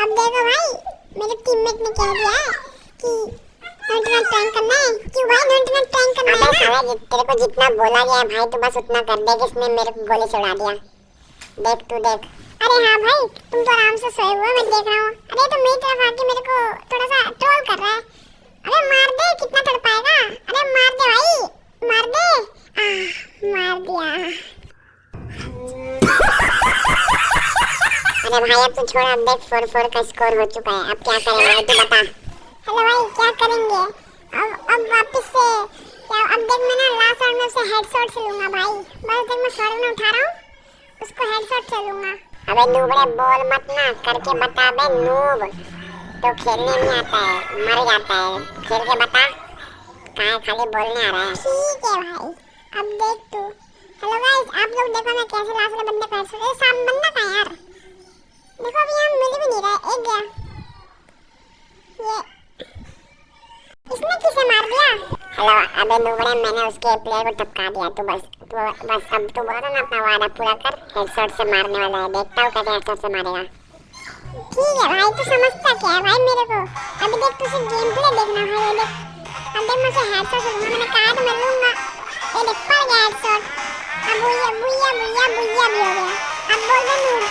अब देखो भाई, मेरे टीममेट ने कह दिया है कि नॉट टैंक करना है। क्यों भाई नॉट टैंक करना है? अबे साला तेरे को जितना बोला गया है भाई तू बस उतना कर दे। किसने मेरे को गोली चढ़ा दिया? देख तू देख। अरे हाँ भाई तुम तो आराम से सोए हुए, मैं देख रहा हूँ। अरे तो मेरी तरफ आके मेरे को थोड़ा सा ट्रोल कर रहा है। अरे मार दे, कितना तड़पाएगा? अरे मार दे भाई, मार दे। मार दिया। अरे भाई अब तू छोड़, अब देख 4-4 का स्कोर हो चुका है। अब क्या करें भाई तू बता। हेलो भाई क्या करेंगे अब वापस से क्या? अब देख मैं ना लास्ट राउंड में उसे हेडशॉट से लूंगा भाई। बस देख मैं शॉट में उठा रहा हूँ, उसको हेडशॉट से लूंगा। अबे नूबड़े बोल मत ना, करके बता बे नूब। तो खेलने नहीं आता है, मर जाता है। खेल के बता, कहाँ खाली बोलने आ रहा है? ठीक है भाई अब देख तू। हेलो गाइस आप लोग देखो मैं कैसे लास्ट वाले बंदे को हेडशॉट। सामने बंदा कहाँ है यार? देखो अभी यहाँ मिल भी नहीं रहा है। एक गया ये, इसने किसे मार दिया? हेलो अबे नूबड़े मैंने उसके प्लेयर को टपका दिया। तू बस अब तू बोला ना अपना वादा पूरा कर। हेडशॉट से मारने वाला है, देखता हूँ कैसे हेडशॉट से मारेगा। ठीक है भाई तू समझता क्या है भाई मेरे को? अभी देख तू सिर्फ गेम प्ले देखना भाई। ये देख अब देख मुझे हेडशॉट लूंगा, मैंने कहा तो मैं लूंगा। ये देख पड़ गया हेडशॉट। अब बुया बुया बुया बुया भी हो गया। अब बोल दे नूब।